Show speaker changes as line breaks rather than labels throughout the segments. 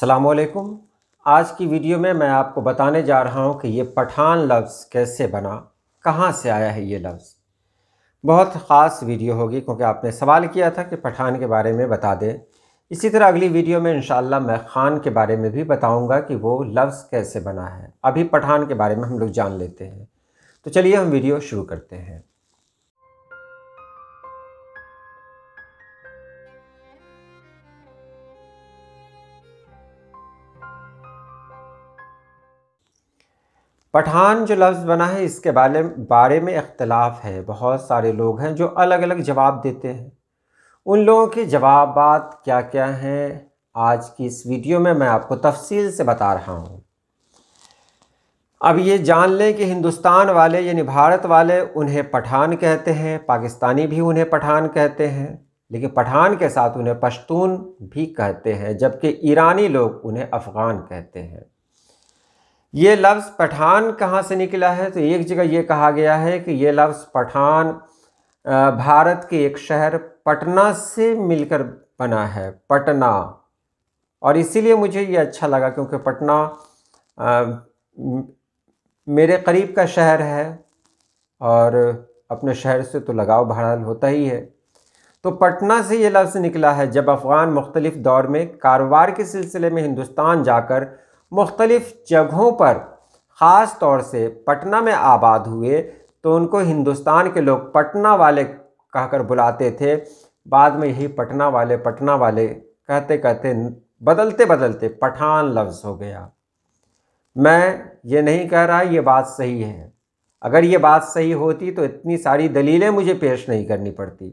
अस्सलामुअलैकुम। आज की वीडियो में मैं आपको बताने जा रहा हूँ कि ये पठान लफ्ज़ कैसे बना, कहाँ से आया है ये लफ्ज़। बहुत ख़ास वीडियो होगी क्योंकि आपने सवाल किया था कि पठान के बारे में बता दें। इसी तरह अगली वीडियो में इंशाअल्लाह मैं ख़ान के बारे में भी बताऊँगा कि वो लफ्ज़ कैसे बना है। अभी पठान के बारे में हम लोग जान लेते हैं। तो चलिए हम वीडियो शुरू करते हैं। पठान जो लफ्ज़ बना है इसके बारे में इख्तिलाफ़ है। बहुत सारे लोग हैं जो अलग अलग जवाब देते हैं। उन लोगों के जवाबात क्या क्या हैं, आज की इस वीडियो में मैं आपको तफसील से बता रहा हूँ। अब ये जान लें कि हिंदुस्तान वाले यानी भारत वाले उन्हें पठान कहते हैं, पाकिस्तानी भी उन्हें पठान कहते हैं, लेकिन पठान के साथ उन्हें पश्तून भी कहते हैं, जबकि ईरानी लोग उन्हें अफ़गान कहते हैं। ये लफ्ज़ पठान कहाँ से निकला है? तो एक जगह ये कहा गया है कि ये लफ्ज़ पठान भारत के एक शहर पटना से मिलकर बना है, पटना। और इसीलिए मुझे ये अच्छा लगा क्योंकि पटना मेरे करीब का शहर है और अपने शहर से तो लगाव बहरहाल होता ही है। तो पटना से ये लफ्ज़ निकला है। जब अफ़गान मुख्तलिफ़ दौर में कारोबार के सिलसिले में हिंदुस्तान जाकर मुख्तलिफ़ जगहों पर ख़ास तौर से पटना में आबाद हुए तो उनको हिंदुस्तान के लोग पटना वाले कहकर बुलाते थे। बाद में यही पटना वाले कहते कहते बदलते बदलते पठान लफ्ज़ हो गया। मैं ये नहीं कह रहा ये बात सही है। अगर ये बात सही होती तो इतनी सारी दलीलें मुझे पेश नहीं करनी पड़ती।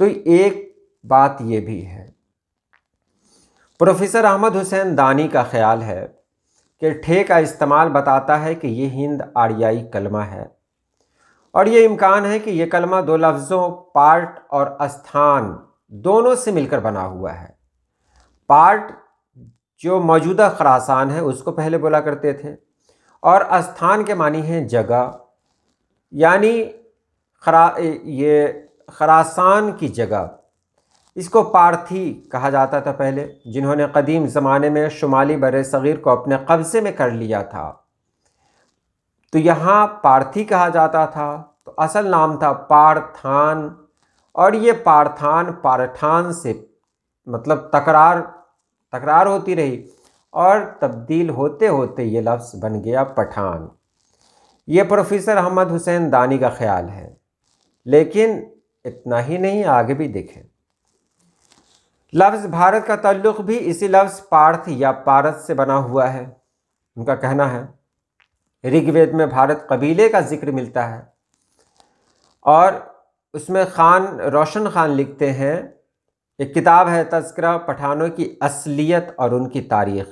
तो एक बात ये भी है, प्रोफेसर अहमद हुसैन दानी का ख्याल है कि ठे का इस्तेमाल बताता है कि ये हिंद आर्याई कलमा है और ये इम्कान है कि ये कलमा दो लफ्ज़ों पार्ट और स्थान दोनों से मिलकर बना हुआ है। पार्ट जो मौजूदा खरासान है उसको पहले बोला करते थे और स्थान के मानी है जगह, यानी ये खरासान की जगह। इसको पार्थी कहा जाता था पहले, जिन्होंने कदीम ज़माने में शुमाली बर-ए-सग़ीर को अपने कब्ज़े में कर लिया था। तो यहाँ पार्थी कहा जाता था, तो असल नाम था पार्थान। और ये पार्थान पारठान से मतलब तकरार होती रही और तब्दील होते होते ये लफ्ज़ बन गया पठान। ये प्रोफेसर अहमद हुसैन दानी का ख्याल है। लेकिन इतना ही नहीं, आगे भी देखें। लफ्ज़ भारत का ताल्लुक़ भी इसी लफ्ज़ पार्थ या पारस से बना हुआ है। उनका कहना है ऋग्वेद में भारत कबीले का जिक्र मिलता है और उसमें रोशन खान लिखते हैं, एक किताब है तज़किरा पठानों की असलियत और उनकी तारीख़।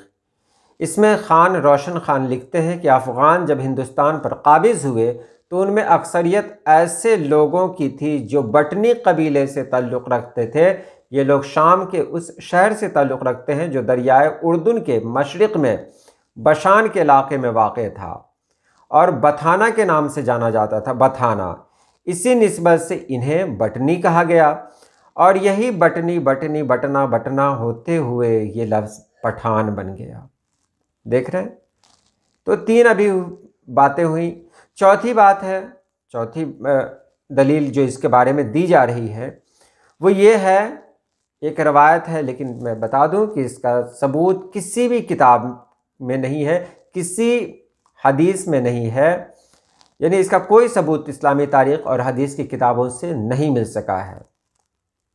इसमें रोशन खान लिखते हैं कि अफ़गान जब हिंदुस्तान पर काबिज़ हुए तो उनमें अक्सरियत ऐसे लोगों की थी जो बटनी कबीले से ताल्लुक़ रखते थे। ये लोग शाम के उस शहर से ताल्लुक़ रखते हैं जो दरियाए उर्दुन के मशरिक़ में बशान के इलाक़े में वाक़ था और बथाना के नाम से जाना जाता था, बथाना। इसी निस्बत से इन्हें बटनी कहा गया और यही बटनी बटनी बटना बटना होते हुए ये लफ्ज़ पठान बन गया। देख रहे हैं? तो तीन अभी बातें हुई। चौथी बात है, चौथी दलील जो इसके बारे में दी जा रही है वो ये है, एक रवायत है, लेकिन मैं बता दूं कि इसका सबूत किसी भी किताब में नहीं है, किसी हदीस में नहीं है, यानी इसका कोई सबूत इस्लामी तारीख़ और हदीस की किताबों से नहीं मिल सका है।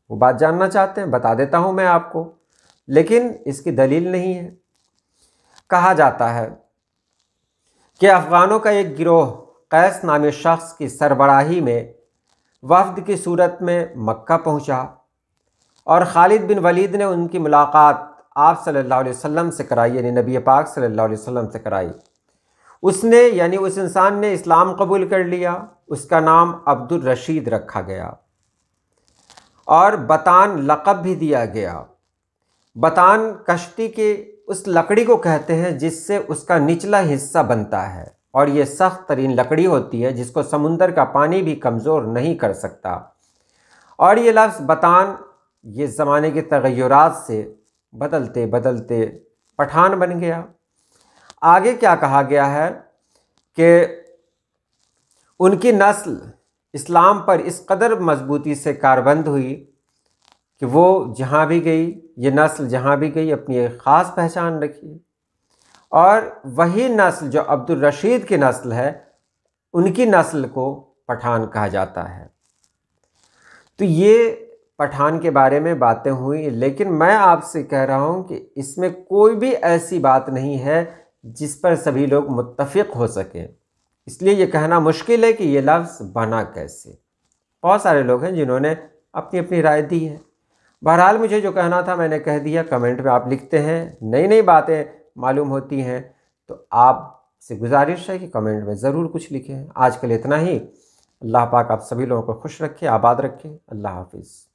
वो बात जानना चाहते हैं, बता देता हूं मैं आपको, लेकिन इसकी दलील नहीं है। कहा जाता है कि अफ़गानों का एक गिरोह कैस नामी शख्स की सरबराही में वफ़द की सूरत में मक्का पहुंचा और खालिद बिन वलीद ने उनकी मुलाकात आप सल्लल्लाहु अलैहि वसल्लम से कराई, यानी नबी पाक सल्लल्लाहु अलैहि वसल्लम से कराई। उसने यानी उस इंसान ने इस्लाम कबूल कर लिया। उसका नाम अब्दुल रशीद रखा गया और बतान लक़ब भी दिया गया। बतान कश्ती के उस लकड़ी को कहते हैं जिससे उसका निचला हिस्सा बनता है और ये सख्त तरीन लकड़ी होती है जिसको समुंदर का पानी भी कमज़ोर नहीं कर सकता। और ये लफ्ज़ बतान ये ज़माने के तग़य्युरात से बदलते बदलते पठान बन गया। आगे क्या कहा गया है कि उनकी नस्ल इस्लाम पर इस कदर मजबूती से कारबंद हुई कि वो जहाँ भी गई, ये नस्ल जहाँ भी गई अपनी एक ख़ास पहचान रखी। और वही नस्ल जो अब्दुल रशीद की नस्ल है, उनकी नस्ल को पठान कहा जाता है। तो ये पठान के बारे में बातें हुई, लेकिन मैं आपसे कह रहा हूँ कि इसमें कोई भी ऐसी बात नहीं है जिस पर सभी लोग मुत्तफ़िक़ हो सकें। इसलिए ये कहना मुश्किल है कि ये लफ्ज़ बना कैसे। बहुत सारे लोग हैं जिन्होंने अपनी अपनी राय दी है। बहरहाल मुझे जो कहना था मैंने कह दिया। कमेंट में आप लिखते हैं, नई नई बातें मालूम होती हैं, तो आपसे गुजारिश है कि कमेंट में ज़रूर कुछ लिखें। आज के लिए इतना ही। अल्लाह पाक आप सभी लोगों को खुश रखे, आबाद रखे। अल्लाह हाफिज़।